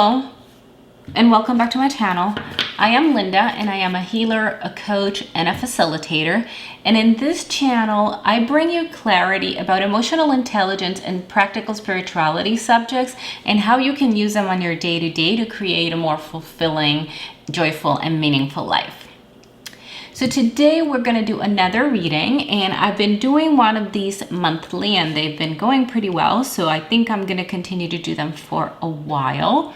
Hello, and welcome back to my channel. I am Linda, and I am a healer, a coach, and a facilitator. And in this channel, I bring you clarity about emotional intelligence and practical spirituality subjects and how you can use them on your day-to-day to create a more fulfilling, joyful, and meaningful life. So today we're going to do another reading, and I've been doing one of these monthly and they've been going pretty well, so I think I'm going to continue to do them for a while.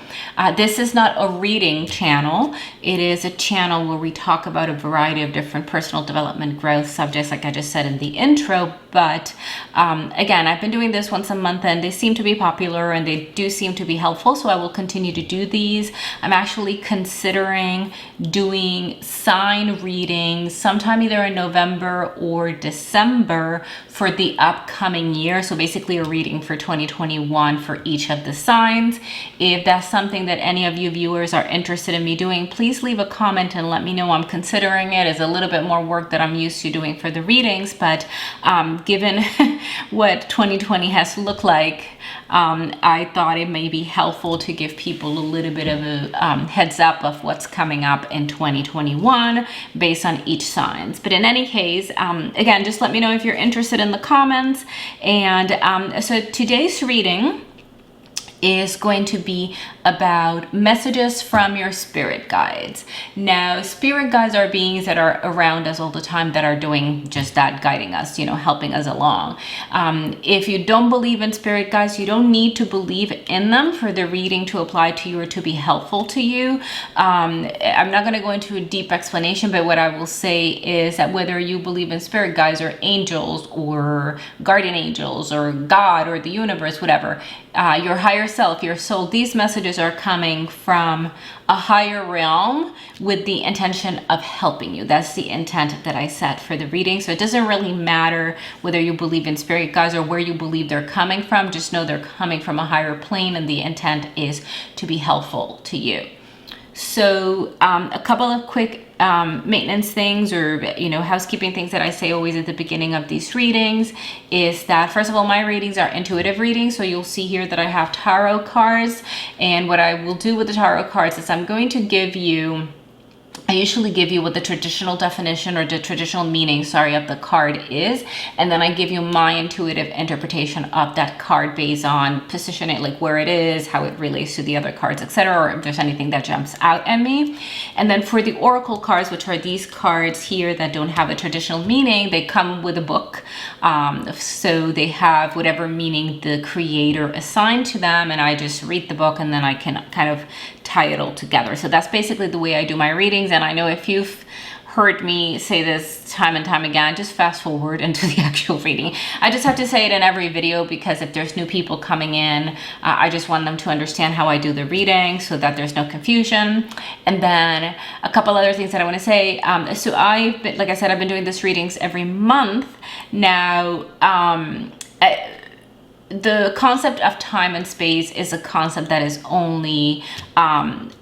This is not a reading channel. It is a channel where we talk about a variety of different personal development growth subjects, like I just said in the intro. But again, I've been doing this once a month and they seem to be popular and they do seem to be helpful, so I will continue to do these. I'm actually considering doing sign readings sometime either in November or December for the upcoming year. So basically a reading for 2021 for each of the signs. If that's something that any of you viewers are interested in me doing, please leave a comment and let me know. I'm considering it. It's a little bit more work that I'm used to doing for the readings, but given what 2020 has looked like, I thought it may be helpful to give people a little bit of a heads up of what's coming up in 2021 based on each signs. But in any case, again, just let me know if you're interested in the comments. And so today's reading is going to be about messages from your spirit guides. Now, spirit guides are beings that are around us all the time that are doing just that, guiding us, helping us along. If you don't believe in spirit guides, you don't need to believe in them for the reading to apply to you or to be helpful to you. I'm not going to go into a deep explanation, but what I will say is that whether you believe in spirit guides or angels or guardian angels or God or the universe, whatever, your higher self, your soul, these messages are coming from a higher realm with the intention of helping you. That's the intent that I set for the reading. So it doesn't really matter whether you believe in spirit guides or where you believe they're coming from. Just know they're coming from a higher plane and the intent is to be helpful to you. So a couple of quick maintenance things or housekeeping things that I say always at the beginning of these readings is that, first of all, my readings are intuitive readings. So you'll see here that I have tarot cards, and what I will do with the tarot cards is I'm going to give you, I usually give you what the traditional definition or the traditional meaning, of the card is, and then I give you my intuitive interpretation of that card based on positioning, like where it is, how it relates to the other cards, etc., or if there's anything that jumps out at me. And then for the oracle cards, which are these cards here that don't have a traditional meaning, they come with a book. So they have whatever meaning the creator assigned to them, and I just read the book and then I can kind of tie it all together. So that's basically the way I do my readings. And I know if you've heard me say this time and time again, just fast forward into the actual reading. I just have to say it in every video because if there's new people coming in, I just want them to understand how I do the reading so that there's no confusion. And then a couple other things that I want to say. So like I said, I've been doing these readings every month now. The concept of time and space is a concept that is only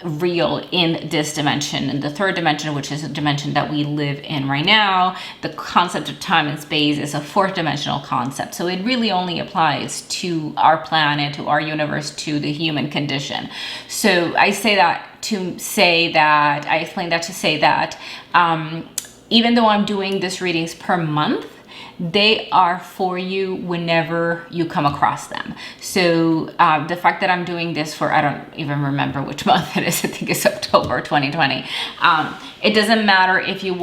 real in this dimension. In the third dimension, which is a dimension that we live in right now, the concept of time and space is a fourth dimensional concept. So it really only applies to our planet, to our universe, to the human condition. So I say that to say that, I explain that to say that even though I'm doing these readings per month, they are for you whenever you come across them. So the fact that I'm doing this for, I don't even remember which month it is, I think it's October 2020. It doesn't matter if you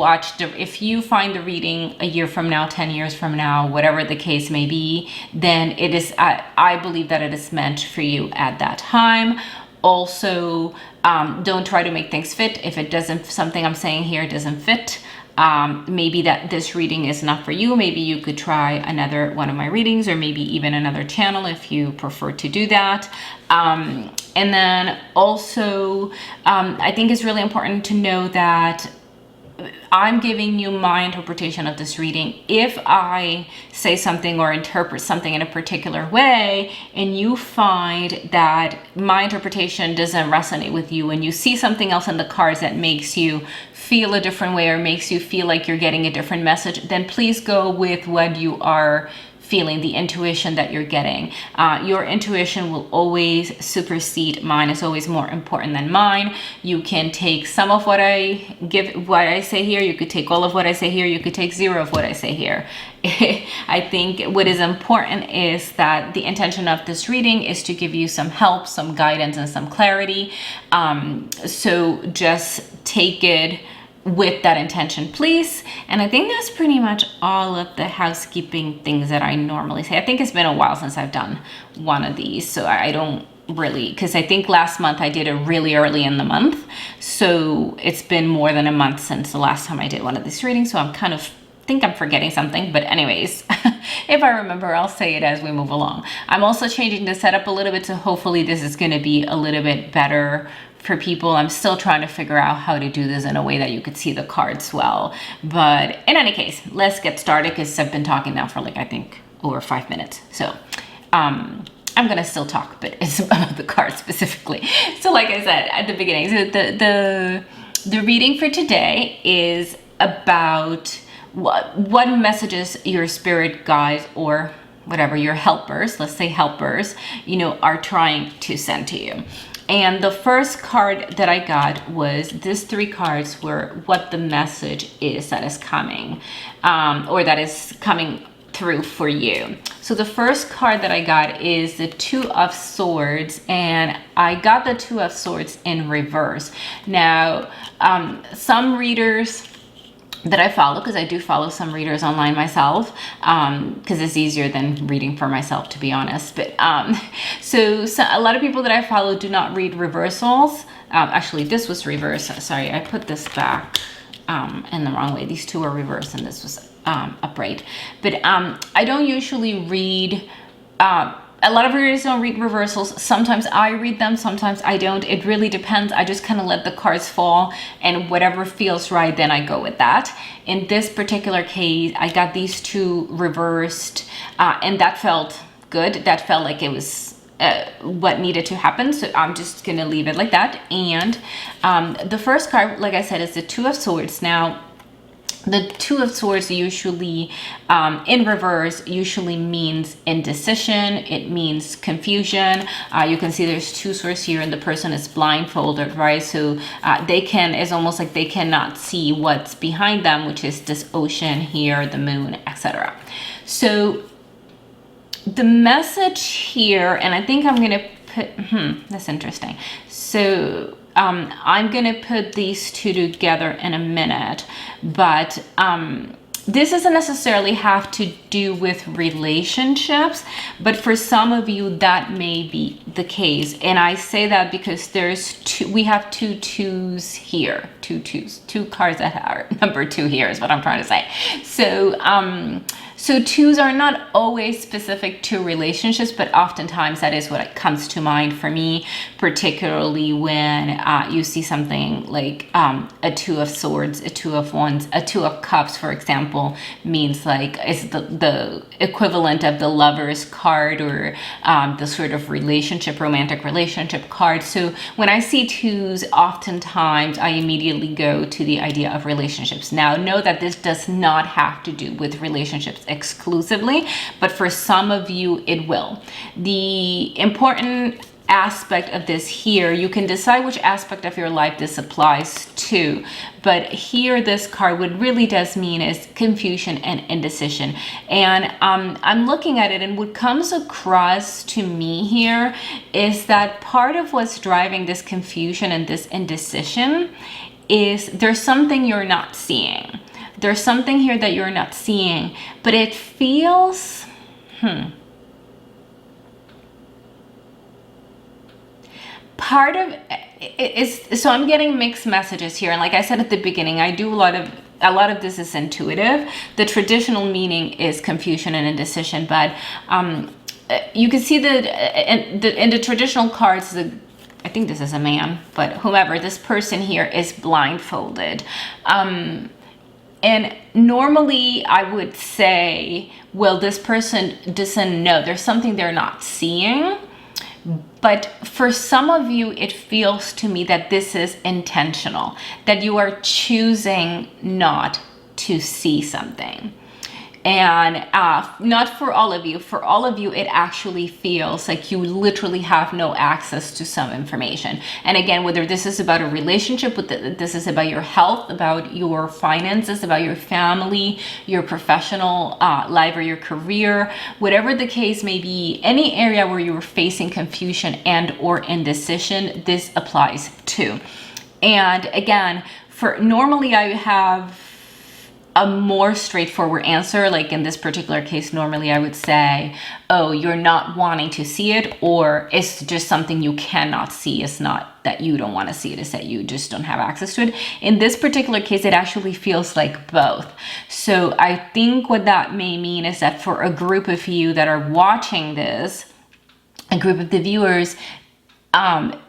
if you find the reading a year from now, 10 years from now, whatever the case may be, then it is, I believe that it is meant for you at that time. Also, don't try to make things fit. If it doesn't, something I'm saying here doesn't fit, maybe that this reading is not for you. Maybe you could try another one of my readings or maybe even another channel if you prefer to do that. And then also, I think it's really important to know that I'm giving you my interpretation of this reading. If I say something or interpret something in a particular way and you find that my interpretation doesn't resonate with you and you see something else in the cards that makes you feel a different way or makes you feel like you're getting a different message, then please go with what you are feeling, the intuition that you're getting. Your intuition will always supersede mine. It's always more important than mine. You can take some of what I say here. You could take all of what I say here. You could take zero of what I say here. I think what is important is that the intention of this reading is to give you some help, some guidance, and some clarity. So just take it with that intention, please. And I think that's pretty much all of the housekeeping things that I normally say. I think it's been a while since I've done one of these, so I don't really, because I think last month I did it really early in the month, so it's been more than a month since the last time I did one of these readings, so I'm kind of think I'm forgetting something, but anyways, if I remember, I'll say it as we move along. I'm also changing the setup a little bit, so hopefully this is going to be a little bit better for people. I'm still trying to figure out how to do this in a way that you could see the cards well. But in any case, let's get started, because I've been talking now for like, I think over 5 minutes. So I'm gonna still talk, but it's about the cards specifically. So like I said at the beginning, so the reading for today is about what messages your spirit guides, or whatever, your helpers, let's say helpers, are trying to send to you. And the first card that I got was, these 3 cards were what the message is that is coming, or that is coming through for you. So the first card that I got is the 2 of Swords, and I got the 2 of Swords in reverse. Now, some readers that I follow, because I do follow some readers online myself, because it's easier than reading for myself, to be honest. But so a lot of people that I follow do not read reversals. Actually, this was reverse. Sorry, I put this back in the wrong way. These 2 are reversed, and this was upright. But I don't usually read. A lot of readers don't read reversals. Sometimes I read them, sometimes I don't. It really depends. I just kind of let the cards fall, and whatever feels right, then I go with that. In this particular case, I got these 2 reversed, and that felt good. That felt like it was what needed to happen. So I'm just gonna leave it like that. And the first card, like I said, is the 2 of Swords. Now, the 2 of Swords usually, in reverse, usually means indecision. It means confusion. You can see there's 2 swords here, and the person is blindfolded, right? So it's almost like they cannot see what's behind them, which is this ocean here, the moon, etc. So the message here, and I think I'm gonna put, that's interesting. So I'm gonna put these 2 together in a minute, but this doesn't necessarily have to do with relationships, but for some of you that may be the case. And I say that because we have 2 twos here, 2 twos, 2 cards that are number 2 here is what I'm trying to say. So 2s are not always specific to relationships, but oftentimes that is what comes to mind for me, particularly when you see something like a 2 of Swords, a 2 of Wands, a 2 of Cups, for example, means like it's the equivalent of the Lovers card, or the sort of romantic relationship card. So when I see 2s, oftentimes I immediately go to the idea of relationships. Now, know that this does not have to do with relationships exclusively, but for some of you it will. The important aspect of this here, you can decide which aspect of your life this applies to, but here this card, what really does mean is confusion and indecision. And I'm looking at it, and what comes across to me here is that part of what's driving this confusion and this indecision is there's something you're not seeing. There's something here that you're not seeing, but it feels, part of it is, so I'm getting mixed messages here. And like I said at the beginning, I do a lot of this is intuitive. The traditional meaning is confusion and indecision, but you can see that in the traditional cards, I think this is a man, but whomever, this person here is blindfolded. And normally I would say, well, this person doesn't know. There's something they're not seeing. But for some of you, it feels to me that this is intentional, that you are choosing not to see something. And not for all of you. For all of you, it actually feels like you literally have no access to some information. And again, whether this is about a relationship, this is about your health, about your finances, about your family, your professional life or your career, whatever the case may be, any area where you're facing confusion and or indecision, this applies to. And again, normally I have a more straightforward answer. Like in this particular case, normally I would say, oh, you're not wanting to see it, or it's just something you cannot see. It's not that you don't want to see it, it's that you just don't have access to it. In this particular case, it actually feels like both. So I think what that may mean is that for a group of you that are watching this, a group of the viewers,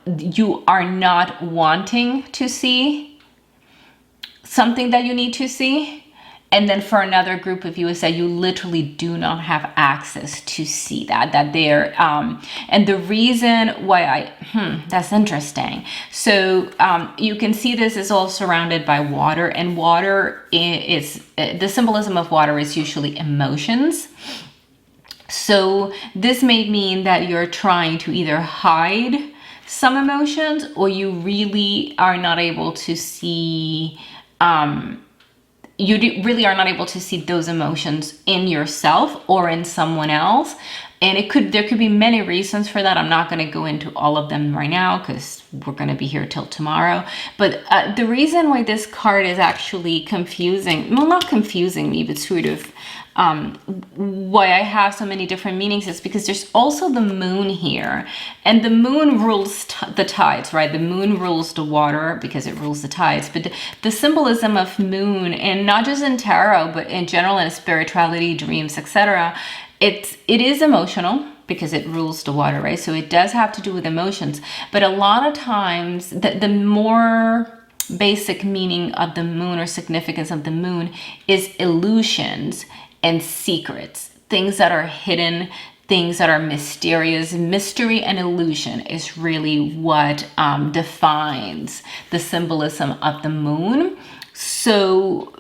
you are not wanting to see something that you need to see. And then for another group of you is that you literally do not have access to see that they're, and the reason why that's interesting. So you can see this is all surrounded by water, and water is, the symbolism of water is usually emotions. So this may mean that you're trying to either hide some emotions, or you really are not able to see, really are not able to see those emotions in yourself or in someone else. And there could be many reasons for that. I'm not going to go into all of them right now because we're going to be here till tomorrow. But the reason why this card is actually confusing, well, not confusing me, but sort of why I have so many different meanings is because there's also the moon here, and the moon rules the tides, right? The moon rules the water because it rules the tides. But the symbolism of moon, and not just in tarot, but in general in spirituality, dreams, etc., it is emotional because it rules the water, right? So it does have to do with emotions. But a lot of times, the more basic meaning of the moon or significance of the moon is illusions and secrets, things that are hidden, things that are mysterious. Mystery and illusion is really what defines the symbolism of the moon. So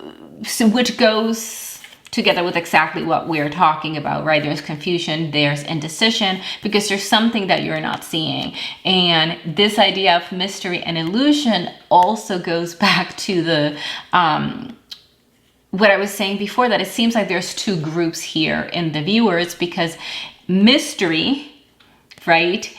which goes together with exactly what we're talking about, right? There's confusion, there's indecision, because there's something that you're not seeing. And this idea of mystery and illusion also goes back to the what I was saying before, that it seems like there's two groups here in the viewers, because mystery, right,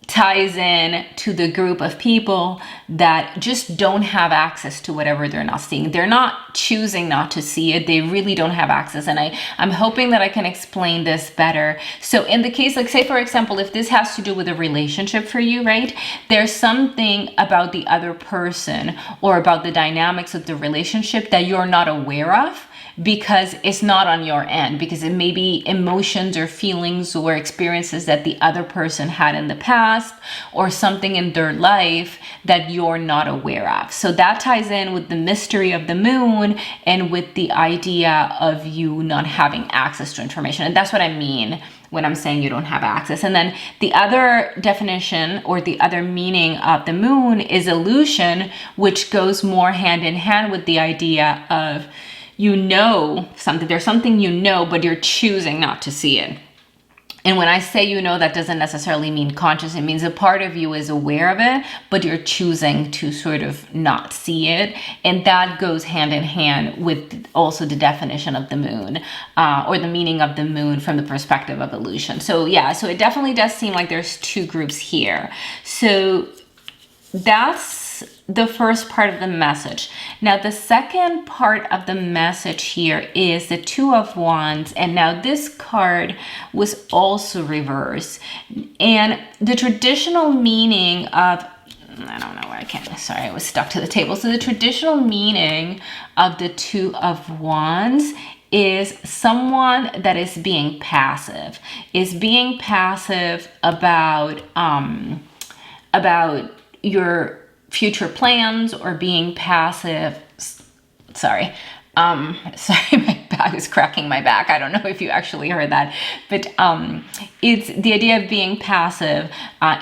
ties in to the group of people that just don't have access to whatever they're not seeing. They're not choosing not to see it. They really don't have access. And I'm hoping that I can explain this better. So in the case, like say, for example, if this has to do with a relationship for you, right? There's something about the other person or about the dynamics of the relationship that you're not aware of, because it's not on your end, because it may be emotions or feelings or experiences that the other person had in the past, or something in their life that you're not aware of. So that ties in with the mystery of the moon and with the idea of you not having access to information. And that's what I mean when I'm saying you don't have access. And then the other definition or the other meaning of the moon is illusion, which goes more hand in hand with the idea of, you know something, there's something you know, but you're choosing not to see it. And when I say you know, that doesn't necessarily mean conscious. It means a part of you is aware of it, but you're choosing to sort of not see it. And that goes hand in hand with also the definition of the moon, or the meaning of the moon from the perspective of illusion. So yeah, so it definitely does seem like there's two groups here. So that's the first part of the message. Now, the second part of the message here is the Two of Wands. And now this card was also reversed. And the traditional meaning of, I don't know where I can't, sorry, I was stuck to the table. So the traditional meaning of the Two of Wands is someone that is being passive, about your future plans, or being passive. Sorry, my I was cracking my back. I don't know if you actually heard that, but it's the idea of being passive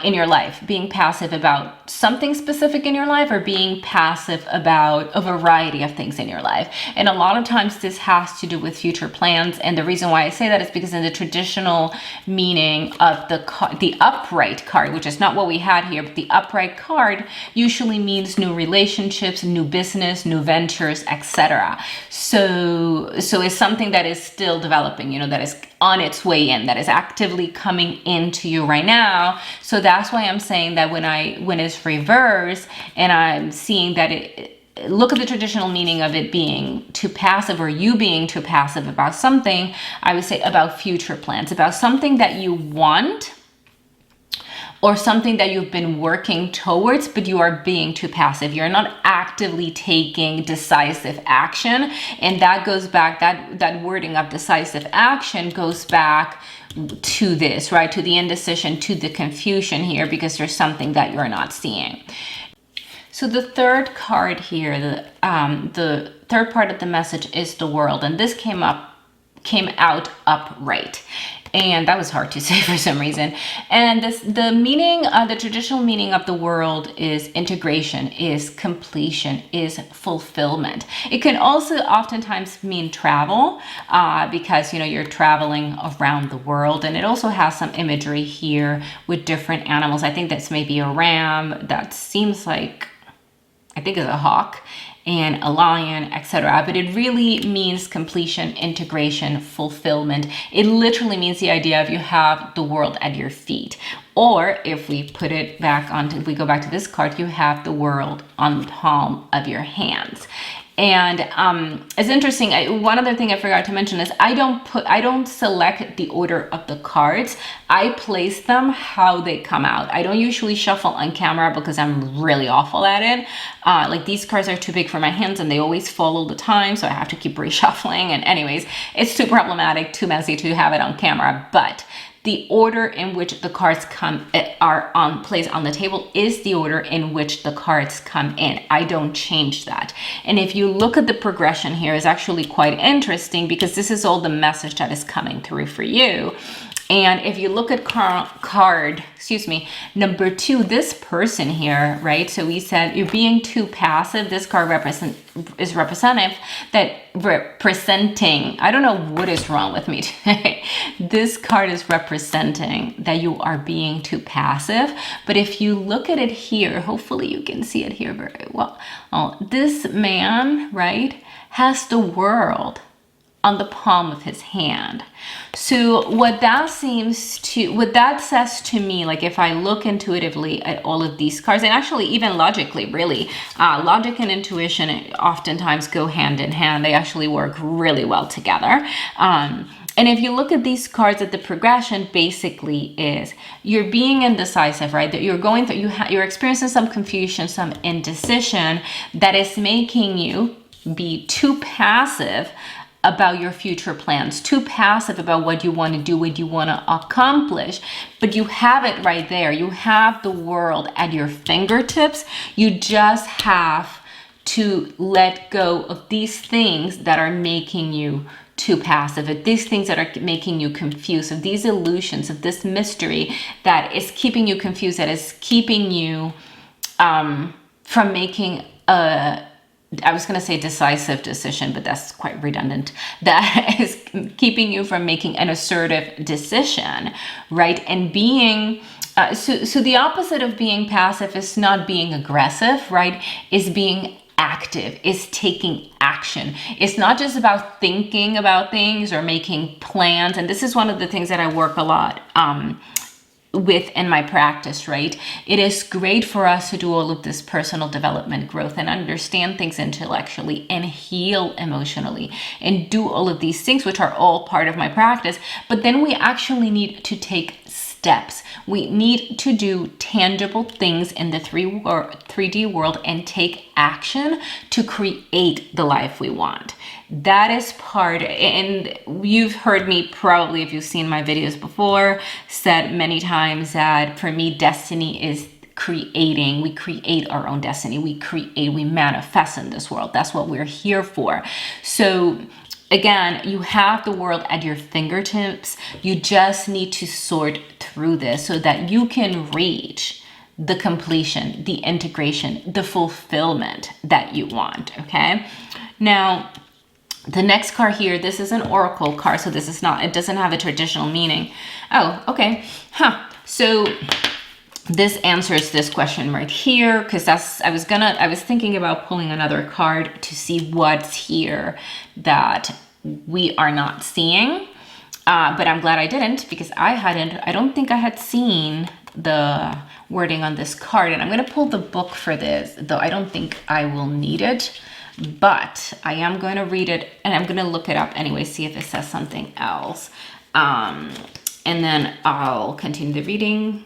in your life, being passive about something specific in your life, or being passive about a variety of things in your life. And a lot of times this has to do with future plans. And the reason why I say that is because in the traditional meaning of the upright card, which is not what we had here, but the upright card usually means new relationships, new business, new ventures, etc. So it's something that is still developing, you know, that is on its way in, that is actively coming into you right now. So that's why I'm saying that when it's reversed and I'm seeing that look at the traditional meaning of it being too passive, or you being too passive about something, I would say about future plans, about something that you want, or something that you've been working towards, but you are being too passive. You're not actively taking decisive action. And that goes back, that wording of decisive action goes back to this, right? To the indecision, to the confusion here, because there's something that you're not seeing. So the third card here, the third part of the message is the world. And this came out upright. And that was hard to say for some reason. And the meaning, the traditional meaning of the world is integration, is completion, is fulfillment. It can also oftentimes mean travel, because, you know, you're traveling around the world. And it also has some imagery here with different animals. I think that's maybe a ram. That seems like, I think it's a hawk, and a lion, etc. But it really means completion, integration, fulfillment. It literally means the idea of you have the world at your feet. Or if we put it back onto, if we go back to this card, you have the world on the palm of your hands. And it's interesting. One other thing I forgot to mention is I don't select the order of the cards. I place them how they come out. I don't usually shuffle on camera because I'm really awful at it. Like these cards are too big for my hands and they always fall all the time, so I have to keep reshuffling. And anyways, it's too problematic, too messy to have it on camera. But the order in which the cards are placed on the table is the order in which the cards come in. I don't change that. And if you look at the progression here, it's actually quite interesting because this is all the message that is coming through for you. And if you look at card number 2, this person here, right? So we said you're being too passive. This card is representative, representing, I don't know what is wrong with me today. This card is representing that you are being too passive. But if you look at it here, hopefully you can see it here very well. This man, right, has the world on the palm of his hand. So what that says to me, like if I look intuitively at all of these cards, and actually even logically, really, logic and intuition oftentimes go hand in hand. They actually work really well together. And if you look at these cards, at the progression basically is you're being indecisive, right? That you're going through, you're experiencing some confusion, some indecision that is making you be too passive about your future plans, too passive about what you want to do, what you want to accomplish, but you have it right there. You have the world at your fingertips. You just have to let go of these things that are making you too passive, of these things that are making you confused, of these illusions, of this mystery that is keeping you confused, that is keeping you from making I was going to say decisive decision, but that's quite redundant. That is keeping you from making an assertive decision, right? And being, so the opposite of being passive is not being aggressive, right? Is being active, is taking action. It's not just about thinking about things or making plans. And this is one of the things that I work a lot with in my practice, right? It is great for us to do all of this personal development growth and understand things intellectually and heal emotionally and do all of these things, which are all part of my practice. But then we actually need to take steps. We need to do tangible things in the 3D world and take action to create the life we want. That is part, and you've heard me probably, if you've seen my videos before, said many times that for me, destiny is creating. We create our own destiny. We manifest in this world. That's what we're here for. So Again, you have the world at your fingertips. You just need to sort through this so that you can reach the completion, the integration, the fulfillment that you want, okay? Now, the next card here, this is an oracle card, so this is not, it doesn't have a traditional meaning. Oh, okay. So this answers this question right here, because I was thinking about pulling another card to see what's here that we are not seeing. But I'm glad I didn't, because I don't think I had seen the wording on this card. And I'm going to pull the book for this, though I don't think I will need it. But I am going to read it, and I'm going to look it up anyway, see if it says something else. And then I'll continue the reading.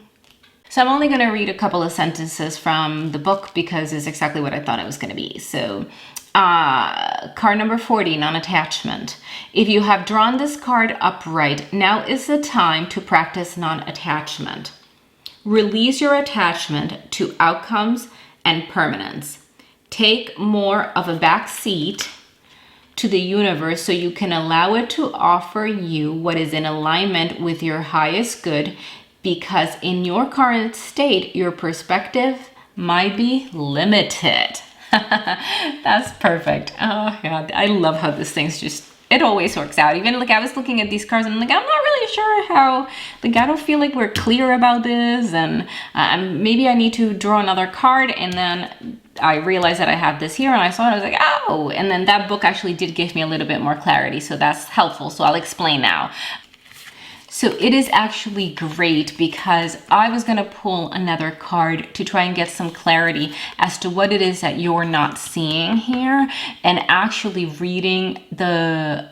So I'm only going to read a couple of sentences from the book because it's exactly what I thought it was going to be. So card number 40, non-attachment. If you have drawn this card upright, now is the time to practice non-attachment. Release your attachment to outcomes and permanence. Take more of a back seat to the universe so you can allow it to offer you what is in alignment with your highest good, because in your current state, your perspective might be limited. That's perfect. Oh God, I love how this thing's just, it always works out. Even like I was looking at these cards and I'm like, I'm not really sure how, like I don't feel like we're clear about this, and maybe I need to draw another card. And then I realized that I have this here, and I saw it, I was like, oh, and then that book actually did give me a little bit more clarity, so that's helpful. So I'll explain now. So it is actually great because I was going to pull another card to try and get some clarity as to what it is that you're not seeing here, and actually reading the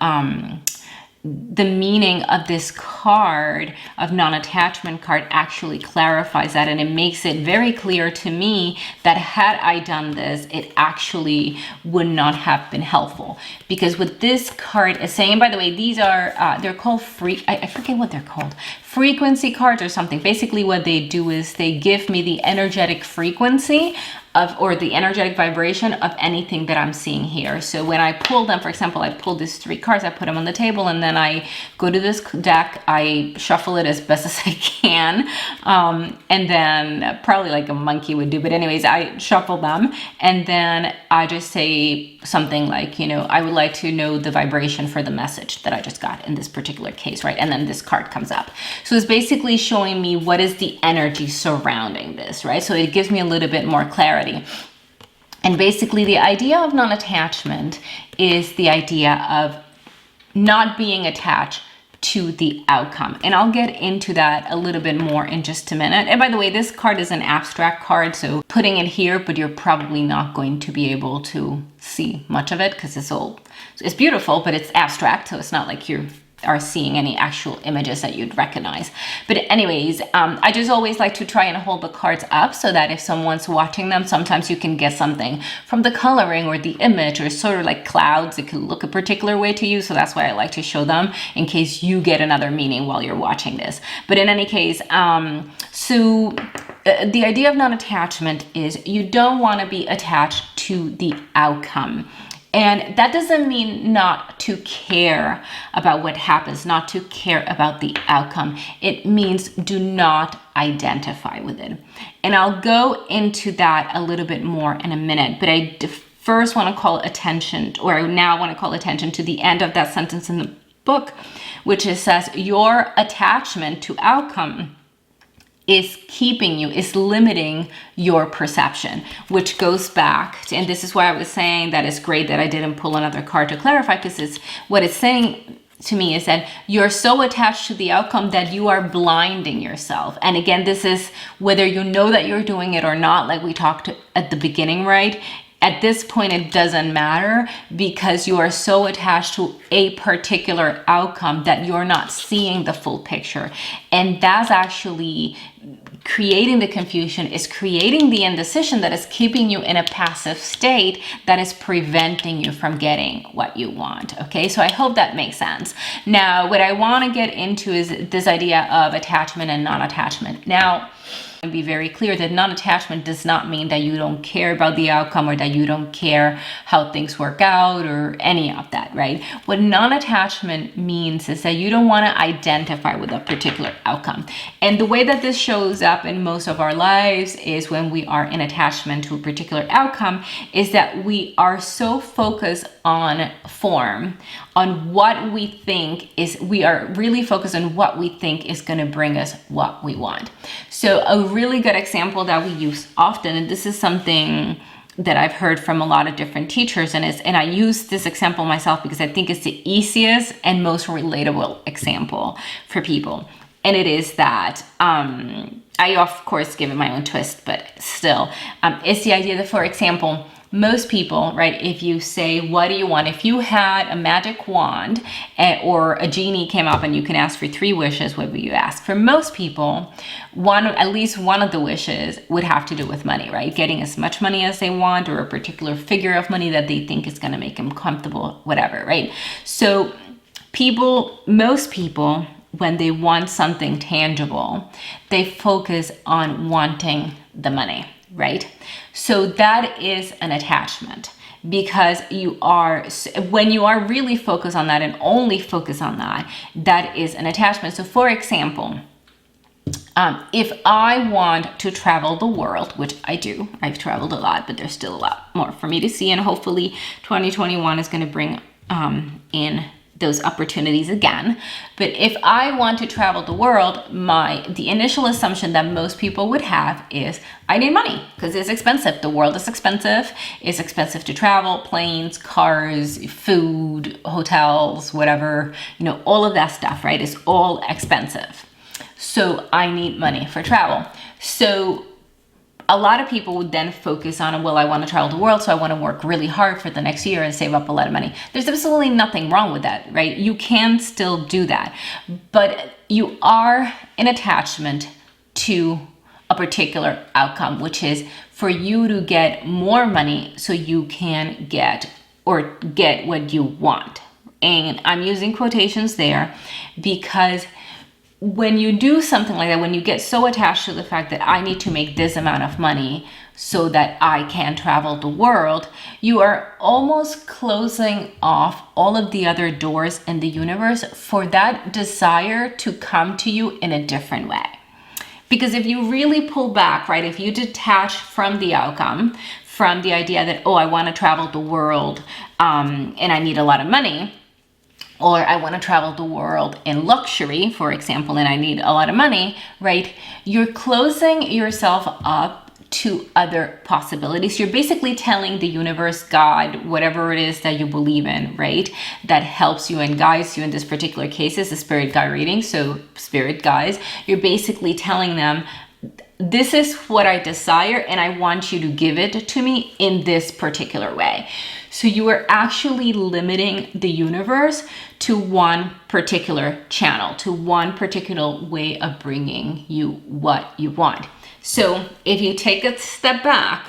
meaning of this card, of non-attachment card, actually clarifies that, and it makes it very clear to me that had I done this, it actually would not have been helpful. Because what this card is saying, by the way, these are they're called I forget what they're called, frequency cards or something. Basically what they do is they give me the energetic frequency or the energetic vibration of anything that I'm seeing here. So when I pull them, for example, I pulled these 3 cards, I put them on the table, and then I go to this deck, I shuffle it as best as I can, and then probably like a monkey would do, but anyways, I shuffle them, and then I just say something like, you know, I would like to know the vibration for the message that I just got in this particular case, right? And then this card comes up. So it's basically showing me what is the energy surrounding this, right? So it gives me a little bit more clarity. And basically the idea of non-attachment is the idea of not being attached to the outcome. And I'll get into that a little bit more in just a minute. And by the way, this card is an abstract card, so putting it here, but you're probably not going to be able to see much of it because it's beautiful, but it's abstract, so it's not like you are seeing any actual images that you'd recognize. But anyways, I just always like to try and hold the cards up so that if someone's watching them, sometimes you can get something from the coloring or the image, or sort of like clouds, it could look a particular way to you. So that's why I like to show them in case you get another meaning while you're watching this. But in any case, the idea of non-attachment is you don't want to be attached to the outcome. And that doesn't mean not to care about what happens, not to care about the outcome. It means do not identify with it. And I'll go into that a little bit more in a minute, but I first want to call attention, or now want to call attention to the end of that sentence in the book, which says your attachment to outcome is keeping you, is limiting your perception, which goes back to, and this is why I was saying that it's great that I didn't pull another card to clarify, because what it's saying to me is that you're so attached to the outcome that you are blinding yourself. And again, this is whether you know that you're doing it or not, like we talked at the beginning, right? At this point, it doesn't matter, because you are so attached to a particular outcome that you're not seeing the full picture. And that's actually creating the confusion, is creating the indecision that is keeping you in a passive state that is preventing you from getting what you want. Okay, so I hope that makes sense. Now, what I want to get into is this idea of attachment and non-attachment. Now, And be very clear that non-attachment does not mean that you don't care about the outcome or that you don't care how things work out or any of that, right? What non-attachment means is that you don't want to identify with a particular outcome. And the way that this shows up in most of our lives is when we are in attachment to a particular outcome, is that we are so focused on form, on what we think is, we are really focused on what we think is going to bring us what we want. So a really good example that we use often, and this is something that I've heard from a lot of different teachers, and I use this example myself because I think it's the easiest and most relatable example for people. And it is that, I of course give it my own twist, but still, it's the idea that, for example, most people, right, if you say, what do you want? If you had a magic wand or a genie came up and you can ask for 3 wishes, what would you ask? For most people, at least one of the wishes would have to do with money, right? Getting as much money as they want, or a particular figure of money that they think is going to make them comfortable, whatever, right? So most people, when they want something tangible, they focus on wanting the money, right? So that is an attachment, because when you are really focused on that and only focus on that, that is an attachment. So for example, if I want to travel the world, which I do, I've traveled a lot, but there's still a lot more for me to see, and hopefully 2021 is going to bring in those opportunities again. But if I want to travel the world, the initial assumption that most people would have is I need money because it's expensive. The world is expensive. It's expensive to travel, planes, cars, food, hotels, whatever, all of that stuff, right? It's all expensive. So I need money for travel. So a lot of people would then focus on, well, I want to travel the world, so I want to work really hard for the next year and save up a lot of money. There's absolutely nothing wrong with that, right? You can still do that, but you are in attachment to a particular outcome, which is for you to get more money so you can get what you want. And I'm using quotations there because when you do something like that, when you get so attached to the fact that I need to make this amount of money so that I can travel the world, you are almost closing off all of the other doors in the universe for that desire to come to you in a different way. Because if you really pull back, right, if you detach from the outcome, from the idea that, I want to travel the world and I need a lot of money, or I want to travel the world in luxury, for example, and I need a lot of money, right? You're closing yourself up to other possibilities. You're basically telling the universe, God, whatever it is that you believe in, right? That helps you and guides you. In this particular case, is a spirit guide reading. So spirit guides, you're basically telling them, this is what I desire and I want you to give it to me in this particular way. So you are actually limiting the universe to one particular channel, to one particular way of bringing you what you want. So if you take a step back,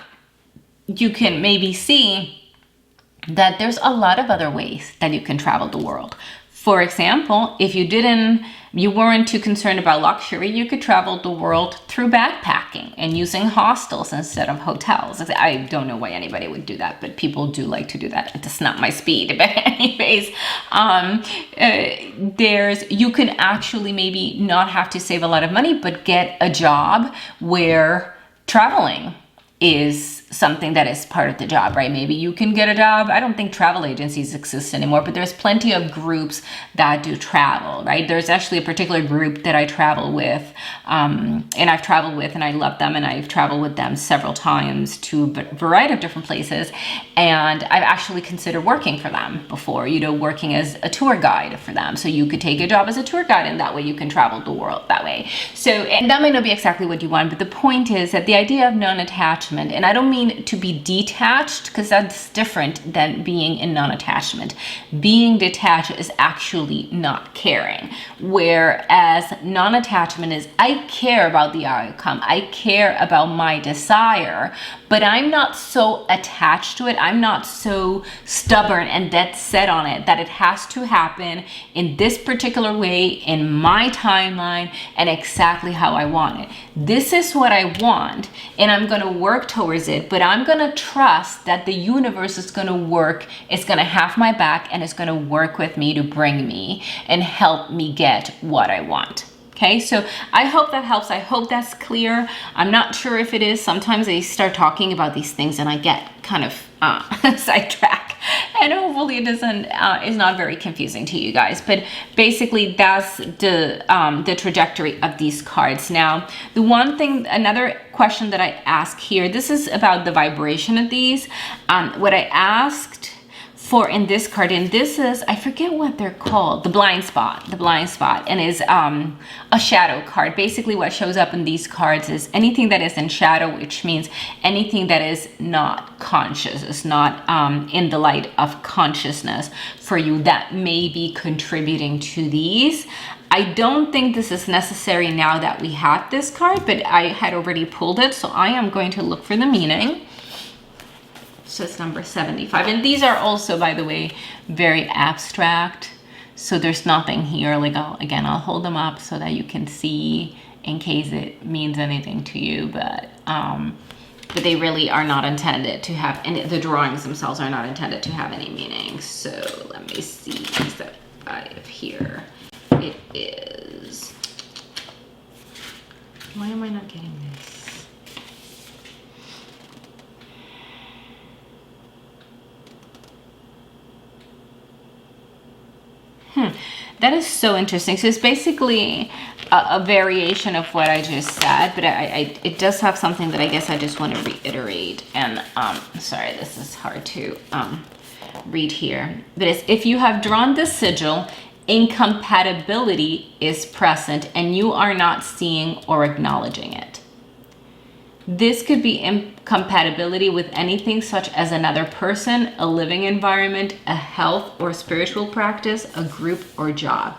you can maybe see that there's a lot of other ways that you can travel the world. For example, if you weren't too concerned about luxury, you could travel the world through backpacking and using hostels instead of hotels. I don't know why anybody would do that, but people do like to do that. It's not my speed. But anyways, you can actually maybe not have to save a lot of money, but get a job where traveling is something that is part of the job, right? Maybe you can get a job. I don't think travel agencies exist anymore, but there's plenty of groups that do travel, right? There's actually a particular group that I travel with, and I've traveled with, and I love them, and I've traveled with them several times to a variety of different places, and I've actually considered working for them before, working as a tour guide for them. So you could take a job as a tour guide, and that way you can travel the world that way. So, and that may not be exactly what you want, but the point is that the idea of non-attachment, and I don't mean mean to be detached, because that's different than being in non-attachment. Being detached is actually not caring, whereas non-attachment is I care about the outcome, I care about my desire, but I'm not so attached to it, I'm not so stubborn and dead set on it that it has to happen in this particular way, in my timeline, and exactly how I want it. This is what I want, and I'm going to work towards it, but I'm going to trust that the universe is going to work, it's going to have my back, and it's going to work with me to bring me and help me get what I want. Okay, so I hope that helps. I hope that's clear. I'm not sure if it is. Sometimes I start talking about these things and I get kind of sidetracked, and hopefully it doesn't is not very confusing to you guys. But basically, that's the trajectory of these cards. Now, the one thing, another question that I ask here, this is about the vibration of these. What I asked for in this card, and this is, I forget what they're called, the blind spot, and is a shadow card. Basically what shows up in these cards is anything that is in shadow, which means anything that is not conscious, is not in the light of consciousness for you, that may be contributing to these. I don't think this is necessary now that we have this card, but I had already pulled it, so I am going to look for the meaning. So it's number 75. And these are also, by the way, very abstract. So there's nothing here. Like, I'll hold them up so that you can see in case it means anything to you. But they really are not intended to have, and the drawings themselves are not intended to have any meaning. So let me see. Step 5 here. It is, why am I not getting this? That is so interesting. So it's basically a variation of what I just said, but it does have something that I guess I just want to reiterate. And sorry, this is hard to read here. But it's, if you have drawn the sigil, incompatibility is present and you are not seeing or acknowledging it. This could be incompatibility with anything such as another person, a living environment, a health or spiritual practice, a group or job.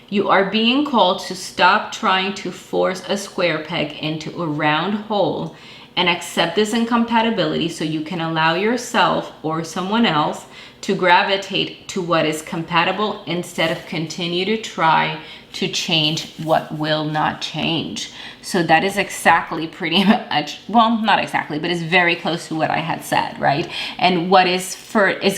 You are being called to stop trying to force a square peg into a round hole and accept this incompatibility so you can allow yourself or someone else to gravitate to what is compatible instead of continue to try to change what will not change. So that is exactly pretty much, well, not exactly, but it's very close to what I had said, right? And what is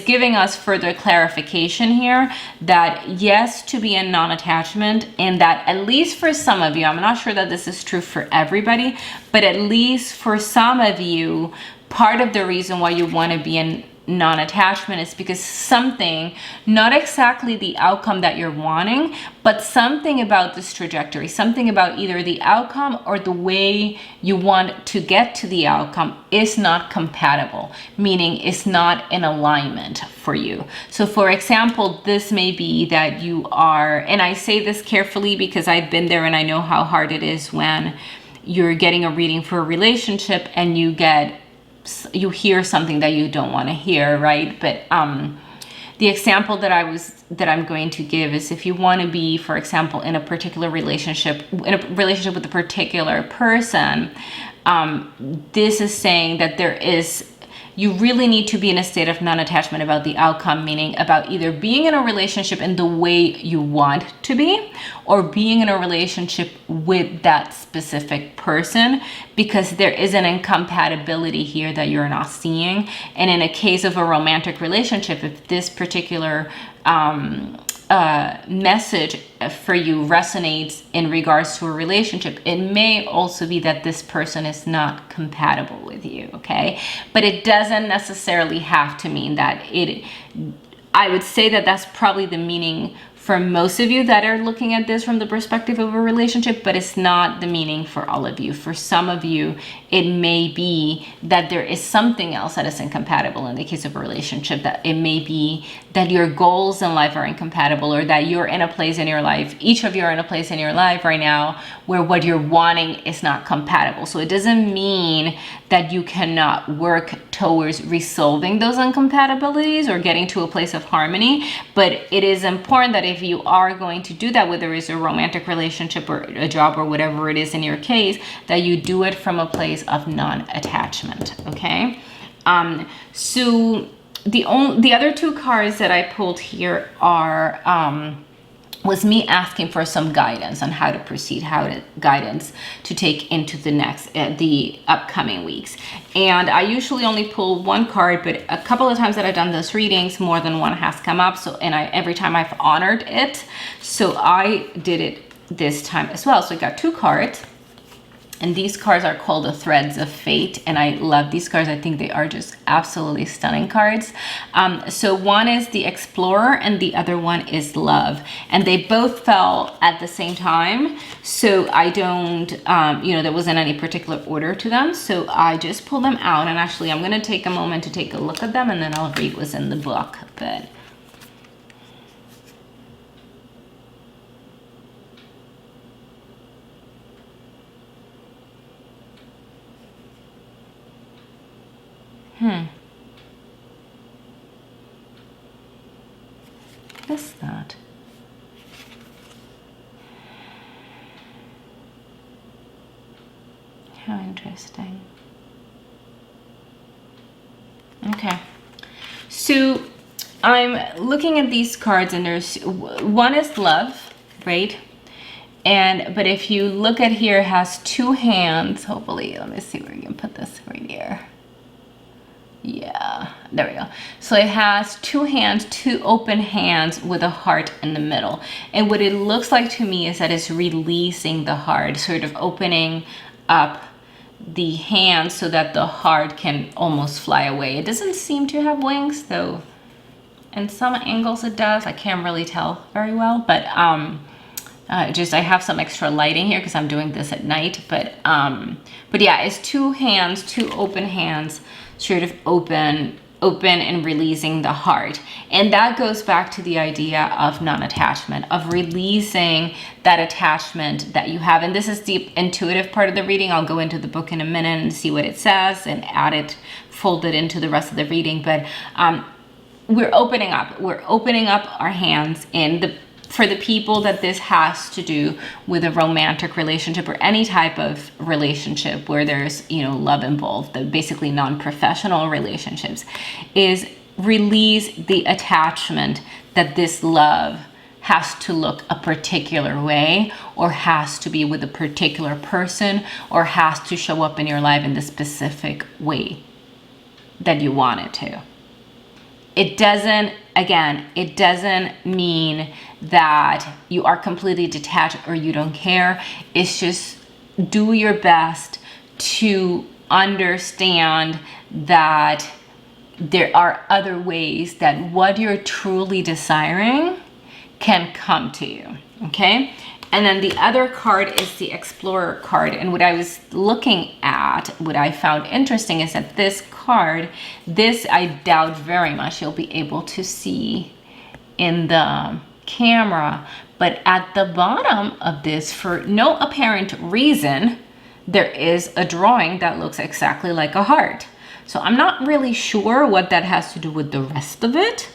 giving us further clarification here that yes, to be in non-attachment, and that at least for some of you, I'm not sure that this is true for everybody, but at least for some of you, part of the reason why you want to be in non-attachment is because something, not exactly the outcome that you're wanting, but something about this trajectory, something about either the outcome or the way you want to get to the outcome is not compatible, meaning it's not in alignment for you. So for example, this may be that you are, and I say this carefully because I've been there and I know how hard it is when you're getting a reading for a relationship and you hear something that you don't want to hear, right? But the example that I'm going to give is if you want to be, for example, in a particular relationship, with a particular person, this is saying that you really need to be in a state of non-attachment about the outcome, meaning about either being in a relationship in the way you want to be or being in a relationship with that specific person, because there is an incompatibility here that you're not seeing. And in a case of a romantic relationship, if this particular message for you resonates in regards to a relationship, it may also be that this person is not compatible with you, okay? But it doesn't necessarily have to mean that I would say that that's probably the meaning for most of you that are looking at this from the perspective of a relationship, but it's not the meaning for all of you. For some of you, it may be that there is something else that is incompatible in the case of a relationship, that it may be that your goals in life are incompatible, or that you're in a place in your life, each of you are in a place in your life right now where what you're wanting is not compatible. So it doesn't mean that you cannot work towards resolving those incompatibilities or getting to a place of harmony, but it is important that if you are going to do that, whether it's a romantic relationship or a job or whatever it is in your case, that you do it from a place of non-attachment, okay? So the other two cards that I pulled here are was me asking for some guidance on how to proceed, guidance to take into the upcoming weeks. And I usually only pull one card, but a couple of times that I've done those readings, more than one has come up. So, and every time I've honored it. So I did it this time as well. So I got two cards. And these cards are called the Threads of Fate. And I love these cards. I think they are just absolutely stunning cards. So one is the Explorer and the other one is Love. And they both fell at the same time. So I don't, there wasn't any particular order to them. So I just pulled them out. And actually, I'm going to take a moment to take a look at them, and then I'll read what's in the book. But what is that? How interesting. Okay. So I'm looking at these cards, and there's one is Love, right? But if you look at here, it has two hands. Hopefully, let me see where you can put this right here. Yeah, there we go. So it has two hands, two open hands with a heart in the middle. And what it looks like to me is that it's releasing the heart, sort of opening up the hand so that the heart can almost fly away. It doesn't seem to have wings, though in some angles it does. I can't really tell very well, but I have some extra lighting here because I'm doing this at night. But yeah, it's two hands, two open hands, sort of open and releasing the heart. And that goes back to the idea of non-attachment, of releasing that attachment that you have. And this is the intuitive part of the reading. I'll go into the book in a minute and see what it says and fold it into the rest of the reading. But we're opening up our hands for the people that this has to do with a romantic relationship or any type of relationship where there's, love involved, the basically non-professional relationships, is release the attachment that this love has to look a particular way, or has to be with a particular person, or has to show up in your life in the specific way that you want it to. It doesn't mean that you are completely detached or you don't care. It's just do your best to understand that there are other ways that what you're truly desiring can come to you, okay? And then the other card is the Explorer card. And what I was looking at, what I found interesting is that this card, I doubt very much you'll be able to see in the camera, but at the bottom of this, for no apparent reason, there is a drawing that looks exactly like a heart. So I'm not really sure what that has to do with the rest of it.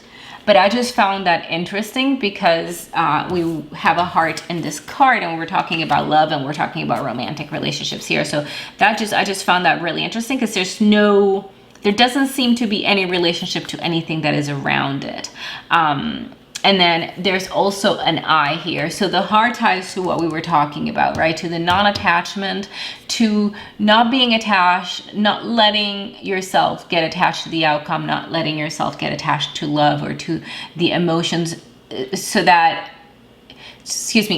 But I just found that interesting because we have a heart in this card, and we're talking about love and we're talking about romantic relationships here. So I just found that really interesting because there doesn't seem to be any relationship to anything that is around it. And then there's also an eye here. So the heart ties to what we were talking about, right? To the non-attachment, to not being attached, not letting yourself get attached to the outcome, not letting yourself get attached to love or to the emotions,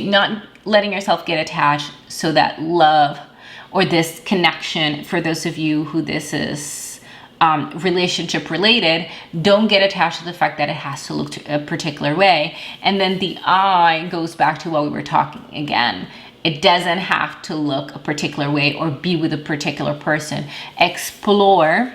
not letting yourself get attached so that love or this connection, for those of you who this is relationship related, don't get attached to the fact that it has to look a particular way. And then the I goes back to what we were talking again. It doesn't have to look a particular way or be with a particular person. Explore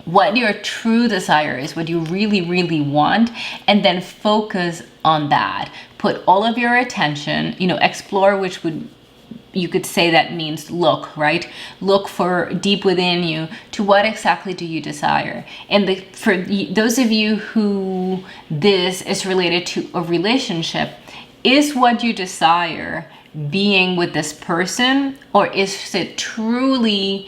what your true desire is, what you really, really want, and then focus on that. Put all of your attention, explore, which you could say that means look, right? Look for deep within you to what exactly do you desire. And for those of you who this is related to a relationship, is what you desire being with this person, or is it truly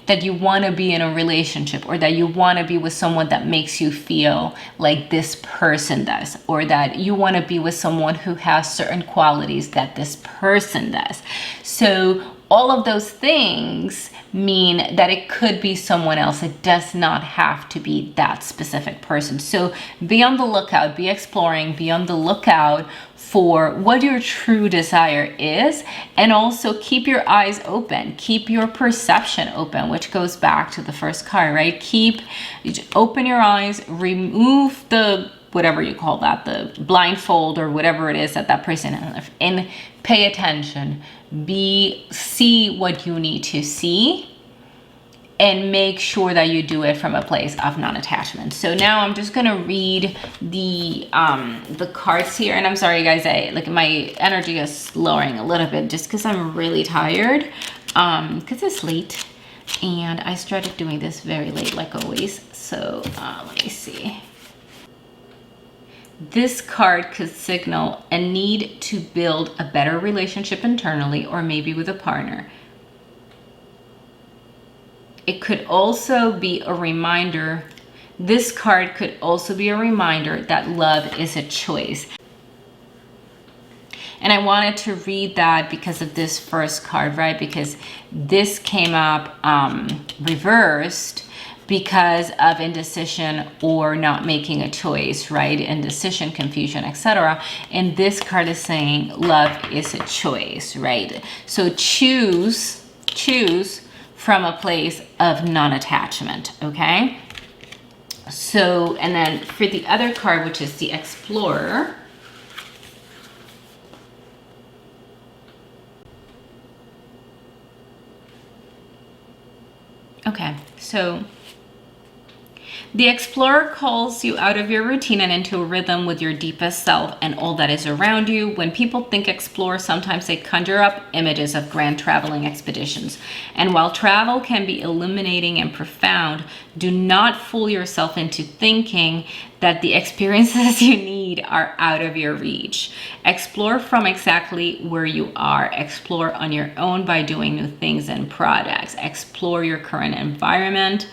that you want to be in a relationship, or that you want to be with someone that makes you feel like this person does, or that you want to be with someone who has certain qualities that this person does? So all of those things mean that it could be someone else. It does not have to be that specific person. So be on the lookout, be exploring, be on the lookout for what your true desire is, and also keep your eyes open, keep your perception open, which goes back to the first card, right? Open your eyes, remove the, whatever you call that, the blindfold or whatever it is that person has, and pay attention. See what you need to see, and make sure that you do it from a place of non-attachment. So now I'm just gonna read the cards here, and I'm sorry guys, my energy is lowering a little bit just because I'm really tired, because it's late, and I started doing this very late like always. So let me see. This card could signal a need to build a better relationship internally, or maybe with a partner. It could also be a reminder. This card could also be a reminder that love is a choice. And I wanted to read that because of this first card, right? Because this came up reversed because of indecision or not making a choice, right? Indecision, confusion, etc. And this card is saying love is a choice, right? So choose from a place of non-attachment, okay? So, and then for the other card, which is the Explorer, okay, so the Explorer calls you out of your routine and into a rhythm with your deepest self and all that is around you. When people think explore, sometimes they conjure up images of grand traveling expeditions. And while travel can be illuminating and profound, do not fool yourself into thinking that the experiences you need are out of your reach. Explore from exactly where you are. Explore on your own by doing new things and projects. Explore your current environment,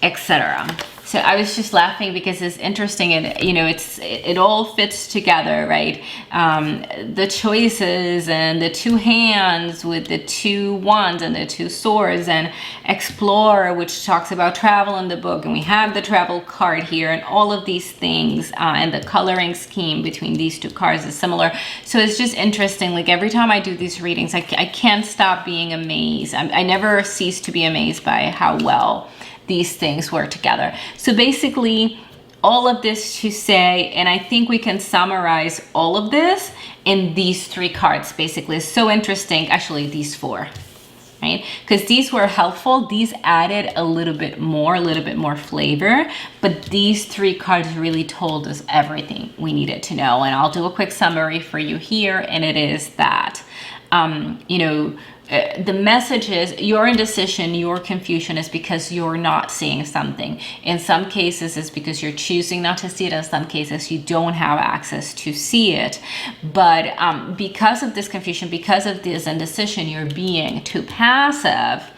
etc. So I was just laughing because it's interesting, and it all fits together, right? The choices and the two hands with the two wands and the two swords, and explore, which talks about travel in the book, and we have the travel card here, and all of these things, and the coloring scheme between these two cards is similar. So it's just interesting. Like every time I do these readings, I can't stop being amazed. I never cease to be amazed by how well these things work together. So basically all of this to say, and I think we can summarize all of this in these three cards. Basically, it's so interesting, actually these four, right? Because these were helpful. These added a little bit more flavor, but these three cards really told us everything we needed to know. And I'll do a quick summary for you here, and it is that the message is your indecision, your confusion is because you're not seeing something. In some cases, it's because you're choosing not to see it. In some cases, you don't have access to see it. But because of this confusion, because of this indecision, you're being too passive.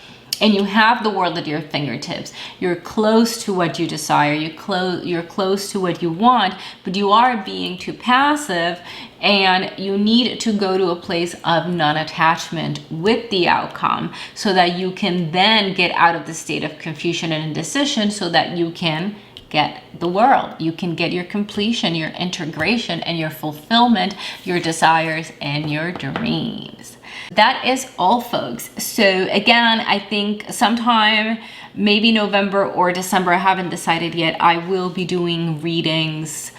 And you have the world at your fingertips. You're close to what you desire. You're close to what you want, but you are being too passive, and you need to go to a place of non-attachment with the outcome so that you can then get out of the state of confusion and indecision, so that you can get the world. You can get your completion, your integration, and your fulfillment, your desires, and your dreams. That is all, folks. So again, I think sometime maybe November or December, I haven't decided yet, I will be doing readings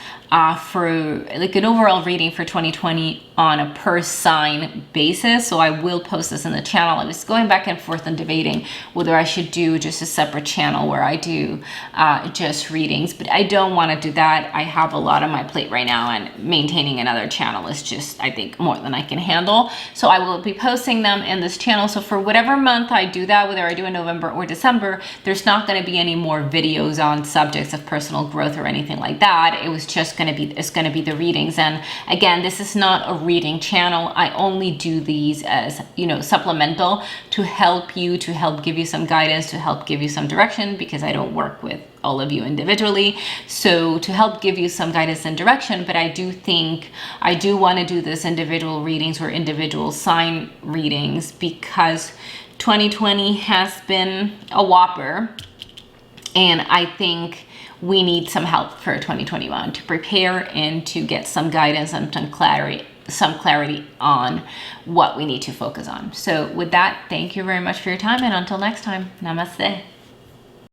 for like an overall reading for 2020 on a per sign basis. So I will post this in the channel. I was going back and forth and debating whether I should do just a separate channel where I do just readings, but I don't want to do that. I have a lot on my plate right now, and maintaining another channel is just, I think, more than I can handle. So I will be posting them in this channel. So for whatever month I do that, whether I do in November or December, there's not going to be any more videos on subjects of personal growth or anything like that. It was just going to be, it's going to be the readings. And again, this is not a reading channel. I only do these as, you know, supplemental to help you, to help give you some guidance, to help give you some direction, because I don't work with all of you individually. So to help give you some guidance and direction, but I do think I do want to do this individual readings or individual sign readings, because 2020 has been a whopper, and I think we need some help for 2021 to prepare and to get some guidance and some clarity on what we need to focus on. So with that, thank you very much for your time, and until next time, namaste.